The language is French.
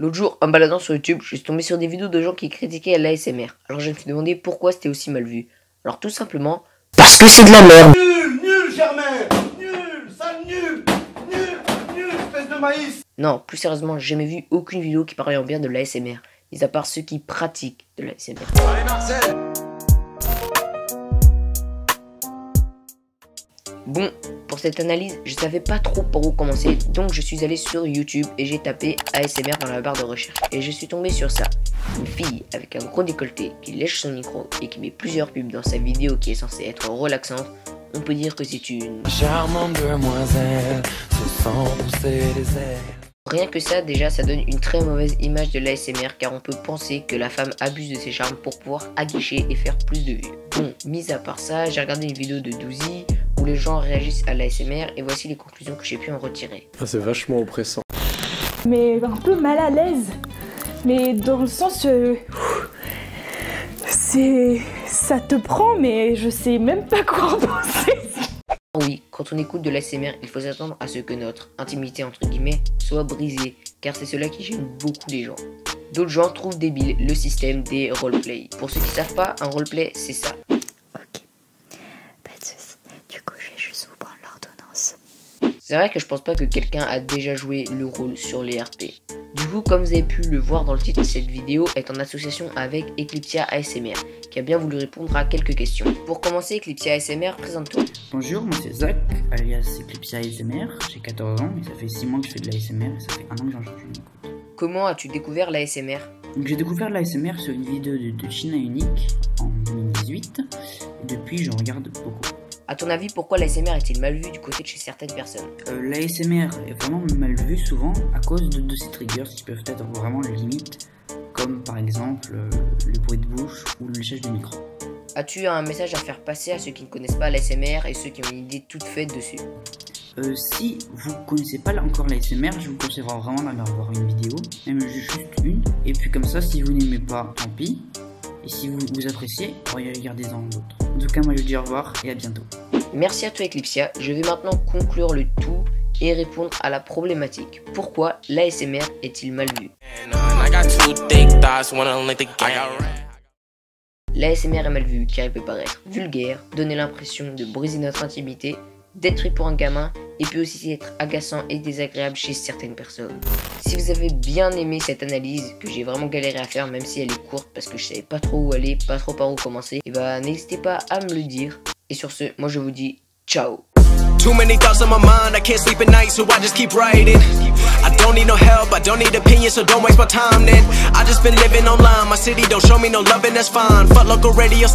L'autre jour, en baladant sur YouTube, je suis tombé sur des vidéos de gens qui critiquaient l'ASMR. Alors je me suis demandé pourquoi c'était aussi mal vu. Alors tout simplement, parce que c'est de la merde. Nul, Germain. Nul, sale nul, espèce de maïs. Non, plus sérieusement, j'ai jamais vu aucune vidéo qui parlait en bien de l'ASMR, mis à part ceux qui pratiquent de l'ASMR. Allez Marcel. Bon, pour cette analyse, je savais pas trop par où commencer, donc je suis allé sur YouTube et j'ai tapé ASMR dans la barre de recherche. Et je suis tombé sur ça. Une fille avec un gros décolleté qui lèche son micro et qui met plusieurs pubs dans sa vidéo qui est censée être relaxante. On peut dire que c'est une charmante demoiselle, se sent pousser les ailes. Rien que ça, déjà, ça donne une très mauvaise image de l'ASMR car on peut penser que la femme abuse de ses charmes pour pouvoir aguicher et faire plus de vues. Bon, mis à part ça, j'ai regardé une vidéo de Douzy où les gens réagissent à l'ASMR et voici les conclusions que j'ai pu en retirer. Ah, c'est vachement oppressant. Mais un peu mal à l'aise. Mais dans le sens... ça te prend, mais je sais même pas quoi en penser. Oui, quand on écoute de l'ASMR, il faut s'attendre à ce que notre intimité entre guillemets soit brisée, car c'est cela qui gêne beaucoup les gens. D'autres gens trouvent débile le système des roleplay. Pour ceux qui savent pas, un roleplay c'est ça. Ok, pas de soucis, du coup je vais juste vous prendre l'ordonnance. C'est vrai que je pense pas que quelqu'un a déjà joué le rôle sur les RP. Du coup, comme vous avez pu le voir dans le titre, cette vidéo est en association avec Eclipsia ASMR, qui a bien voulu répondre à quelques questions. Pour commencer, Eclipsia ASMR, présente-toi. Bonjour, moi c'est Zach, alias Eclipsia ASMR, j'ai 14 ans et ça fait 6 mois que je fais de l'ASMR et ça fait 1 an que j'en change une écoute. Comment as-tu découvert l'ASMR? J'ai découvert l'ASMR sur une vidéo de China Unique en 2018 et depuis j'en regarde beaucoup. A ton avis, pourquoi l'ASMR est-il mal vu du côté de chez certaines personnes? L'ASMR est vraiment mal vu souvent à cause de ces triggers qui peuvent être vraiment limites, comme par exemple le bruit de bouche ou le léchage du micro. As-tu un message à faire passer à ceux qui ne connaissent pas l'ASMR et ceux qui ont une idée toute faite dessus? Si vous connaissez pas encore l'ASMR, je vous conseille vraiment d'aller voir une vidéo, même juste une, et puis comme ça si vous n'aimez pas, tant pis, et si vous appréciez, regardez-en d'autres. En tout cas, moi je vous dis au revoir et à bientôt. Merci à toi Eclipsia, je vais maintenant conclure le tout et répondre à la problématique. Pourquoi l'ASMR est-il mal vu? L'ASMR est mal vu car il peut paraître vulgaire, donner l'impression de briser notre intimité, d'être fait pour un gamin et peut aussi être agaçant et désagréable chez certaines personnes. Si vous avez bien aimé cette analyse que j'ai vraiment galéré à faire même si elle est courte parce que je savais pas trop où aller, pas trop par où commencer, et bah n'hésitez pas à me le dire. Et sur ce, moi je vous dis ciao. Too many thoughts on my mind, I can't sleep at night, so I just keep writing. I don't need no help, I don't need opinions, so don't waste my time then. I just been living online, my city don't show me no love and that's fine. Fuck local radio